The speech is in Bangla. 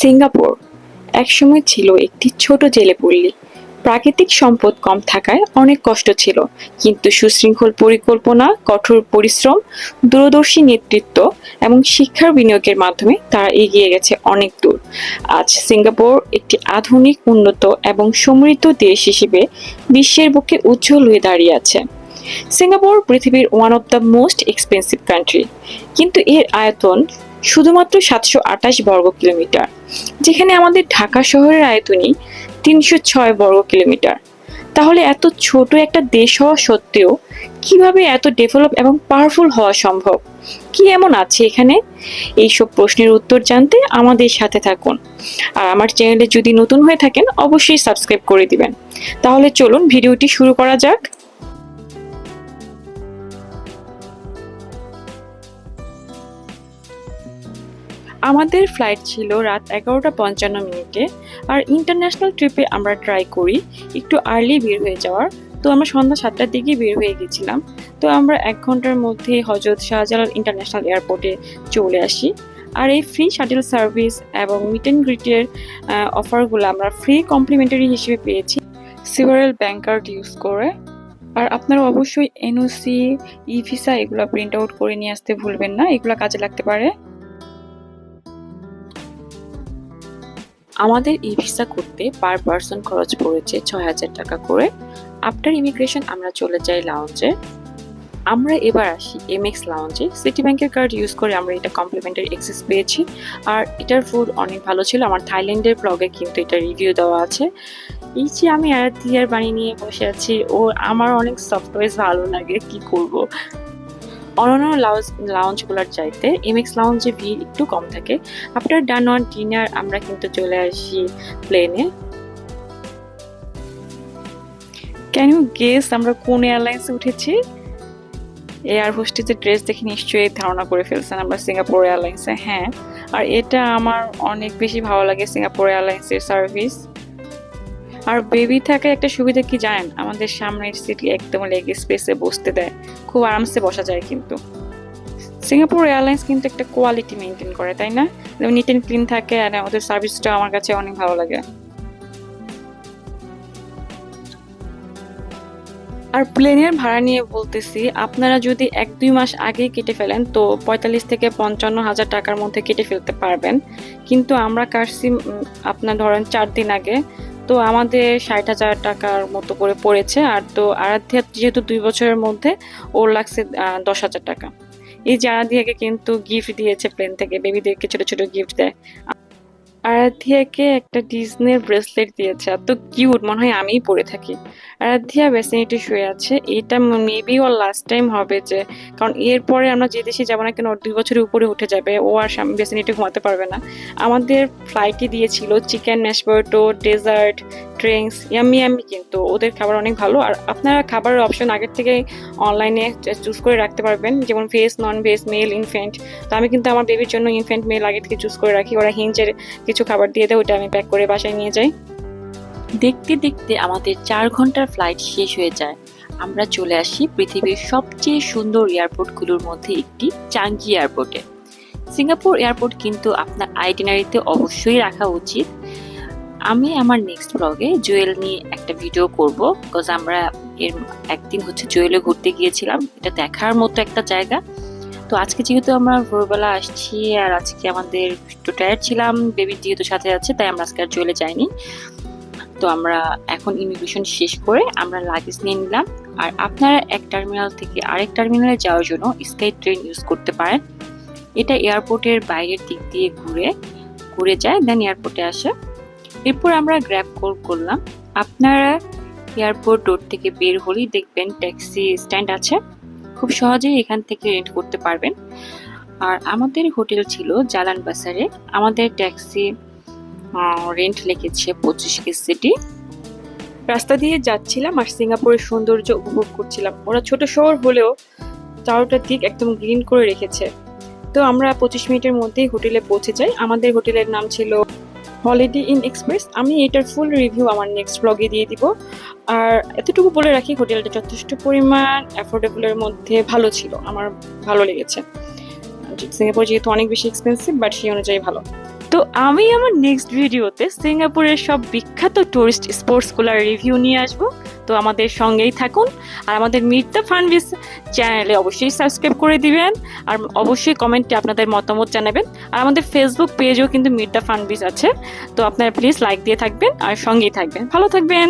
সিঙ্গাপুর একসময় ছিল একটি ছোট জেলে পল্লী। প্রাকৃতিক সম্পদ কম থাকায় অনেক কষ্ট ছিল, কিন্তু সুশৃঙ্খল পরিকল্পনা, কঠোর পরিশ্রম, দূরদর্শী নেতৃত্ব এবং শিক্ষার বিনিয়োগের মাধ্যমে তারা এগিয়ে গেছে অনেক দূর। আজ সিঙ্গাপুর একটি আধুনিক, উন্নত এবং সমৃদ্ধ দেশ হিসেবে বিশ্বের বুকে উজ্জ্বল হয়ে দাঁড়িয়ে আছে। সিঙ্গাপুর পৃথিবীর one of the most expensive country, কিন্তু এর আয়তন শুধুমাত্র ৭২৮ বর্গ কিলোমিটার, যেখানে আমাদের ঢাকা শহরের আয়তনই ৩০৬ বর্গ কিলোমিটার। তাহলে এত ছোট একটা দেশ হওয়া সত্ত্বেও কিভাবে এত ডেভেলপ এবং পাওয়ারফুল হওয়া সম্ভব? কি এমন আছে এখানে? এইসব প্রশ্নের উত্তর জানতে আমাদের সাথে থাকুন। আর আমার চ্যানেলে যদি নতুন হয়ে থাকেন অবশ্যই সাবস্ক্রাইব করে দিবেন। তাহলে চলুন ভিডিওটি শুরু করা যাক। আমাদের ফ্লাইট ছিল রাত ১১টা ৫৫ মিনিটে। আর ইন্টারন্যাশনাল ট্রিপে আমরা ট্রাই করি একটু আর্লি বের হয়ে যাওয়ার। তো আমরা সন্ধ্যা ৭টার দিকে বের হয়ে গেছিলাম। তো আমরা ১ ঘন্টার মধ্যে হজরত শাহজালাল ইন্টারন্যাশনাল এয়ারপোর্টে চলে আসি। আর এই ফ্রি শাটল সার্ভিস এবং মিট অ্যান্ড গ্রিটের অফারগুলো আমরা ফ্রি কমপ্লিমেন্টারি হিসেবে পেয়েছি সিভারেল ব্যাংক কার্ড ইউজ করে। আর আপনারা অবশ্যই এনওসি, ই ভিসা এগুলো প্রিন্ট আউট করে নিয়ে আসতে ভুলবেন না, এগুলো কাজে লাগতে পারে। আমাদের ই ভিসা করতে পার পারসন খরচ পড়েছে ৬,০০০ টাকা করে। আফটার ইমিগ্রেশন আমরা চলে যাই লাউঞ্জে। আমরা এবার আসি এমএক্স লাউঞ্জে। সিটি ব্যাংকের কার্ড ইউজ করে আমরা এটা কমপ্লিমেন্টারি অ্যাক্সেস পেয়েছি। আর এটার ফুড অনেক ভালো ছিল। আমার থাইল্যান্ডের ব্লগে কিন্তু এটা রিভিউ দেওয়া আছে। এই যে আমি আরাধ্যার বাড়ি নিয়ে বসে আছি, ও আমার অনেক সফটওয়্যার ভালো লাগে, কি করব। অন্যান্য লাউঞ্জগুলোর চাইতে এমএক্স লাউঞ্জে ভিড় একটু কম থাকে। আফটার ডান অন ডিনার আমরা কিন্তু চলে আসি প্লেনে। ক্যান ইউ গেস আমরা কোন এয়ারলাইন্সে উঠেছি? এয়ার হোস্টেসের ড্রেস দেখে নিশ্চয়ই ধারণা করে ফেলছেন আমরা সিঙ্গাপুর এয়ারলাইন্সে। হ্যাঁ, আর এটা আমার অনেক বেশি ভালো লাগে সিঙ্গাপুর এয়ারলাইন্সের সার্ভিস। আর বেবি থাকে একটা সুবিধা কি জানেন, আমাদের সামনের সিটে একদম লেগ স্পেসে বসতে দেয়, খুব আরামসে বসা যায়। কিন্তু সিঙ্গাপুর এয়ারলাইন্স কিন্তু একটা কোয়ালিটি মেনটেন করে, তাই না? নিট অ্যান্ড ক্লিন থাকে, আর ওদের সার্ভিসটা আমার কাছে অনেক ভালো লাগে। আর প্লেনের ভাড়া নিয়ে বলতেছি, আপনারা যদি ১-২ মাস আগেই কেটে ফেলেন তো ৪৫ থেকে ৫৫ হাজার টাকার মধ্যে কেটে ফেলতে পারবেন। কিন্তু আমরা কাটছি আপনার ধরেন ৪ দিন আগে, তো আমাদের ৬০,০০০ টাকার মতো করে পড়েছে। আর তো আরাধ্যা যেহেতু ২ বছরের মধ্যে, ওর লাগছে ১০,০০০ টাকা। এই যে আরাধ্যাকে কিন্তু গিফট দিয়েছে প্লেন থেকে, বেবিদেরকে ছোট ছোট গিফট দেয়। আরাধ্যাকে একটা ডিজনির ব্রেসলেট দিয়েছে, এত কিউট, মনে হয় আমিই পরে থাকি। আরাধ্যা বেসিনিটি শুয়ে আছে, এটা মেবি ওর লাস্ট টাইম হবে, যে কারণ এরপরে আমরা যে দেশে যাবো না কেন ওর ২ বছরের উপরে উঠে যাবে, ও আর বেসিনিটি ঘুমাতে পারবে না। আমাদের ফ্লাইটে দিয়েছিল chicken mash potato, dessert, drinks, yummy yummy, কিন্তু ওদের খাবার অনেক ভালো। আর আপনারা খাবারের অপশন আগের থেকে অনলাইনে চুজ করে রাখতে পারবেন, যেমন ভেজ, নন ভেজ, মেল, ইনফ্যান্ট। তো আমি কিন্তু আমার বেবির জন্য ইনফ্যান্ট মেল আগে থেকে চুজ করে রাখি। ওরা হিঞ্জের কিছু খাবার দিয়ে দেয়, ওটা আমি প্যাক করে বাসায় নিয়ে যাই। দেখতে দেখতে আমাদের ৪ ঘন্টার ফ্লাইট শেষ হয়ে যায়। আমরা চলে আসি পৃথিবীর সবচেয়ে সুন্দর এয়ারপোর্টগুলোর মধ্যে একটি, চাঙ্গি এয়ারপোর্টে। সিঙ্গাপুর এয়ারপোর্ট কিন্তু আপনার আইটিনারিতে অবশ্যই রাখা উচিত। আমি আমার নেক্সট ব্লগে জুয়েল নিয়ে একটা ভিডিও করব, বিকজ আমরা এর একদিন জুয়েলে ঘুরতে গিয়েছিলাম। এটা দেখার মতো একটা জায়গা। তো আজকে যেহেতু আমরা ভোরবেলা আসছি, আর আজকে আমাদের একটু টায়ার্ড ছিলাম, বেবি যেহেতু সাথে আছে, তাই আমরা আজকে আর চলে যাইনি। তো আমরা এখন ইমিগ্রেশন শেষ করে আমরা লাগেজ নিয়ে নিলাম। আর আপনারা এক টার্মিনাল থেকে আরেক টার্মিনালে যাওয়ার জন্য স্কাই ট্রেন ইউজ করতে পারেন। এটা এয়ারপোর্টের বাইরের দিক দিয়ে ঘুরে ঘুরে যায়, দেন এয়ারপোর্টে আসে। এরপর আমরা গ্র্যাব কল করলাম। আপনারা এয়ারপোর্ট রোড থেকে বের হলেই দেখবেন ট্যাক্সি স্ট্যান্ড আছে, খুব সহজেই এখান থেকে রেন্ট করতে পারবেন। আর আমাদের হোটেল ছিল জালান বাসারে। আমাদের ট্যাক্সি রেন্ট লেগেছে ২৫ KCD। রাস্তা দিয়ে যাচ্ছিলাম আর সিঙ্গাপুরের সৌন্দর্য উপভোগ করছিলাম। ওরা ছোট শহর হলেও চারোটা দিক একদম গ্রিন করে রেখেছে। তো আমরা ২৫ মিনিটের মধ্যেই হোটেলে পৌঁছে যাই। আমাদের হোটেলের নাম ছিল হলিডে ইন এক্সপ্রেস। আমি এটার ফুল রিভিউ আমার নেক্সট ব্লগে দিয়ে দিব। আর এতটুকু বলে রাখি, হোটেলটা যথেষ্ট পরিমাণ অ্যাফোর্ডেবলের মধ্যে ভালো ছিল, আমার ভালো লেগেছে। সিঙ্গাপুর যেহেতু অনেক বেশি এক্সপেন্সিভ, বাট সেই অনুযায়ী ভালো। তো আমি আমার নেক্সট ভিডিওতে সিঙ্গাপুরের সব বিখ্যাত টুরিস্ট স্পটসগুলোর রিভিউ নিয়ে আসব। তো আমাদের সঙ্গেই থাকুন, আর আমাদের মিট দ্য ফানবিজ চ্যানেলে অবশ্যই সাবস্ক্রাইব করে দিবেন, আর অবশ্যই কমেন্টে আপনাদের মতামত জানাবেন। আর আমাদের ফেসবুক পেজেও কিন্তু মিট দ্য ফানবিজ আছে, তো আপনারা প্লিজ লাইক দিয়ে থাকবেন আর সঙ্গেই থাকবেন। ভালো থাকবেন।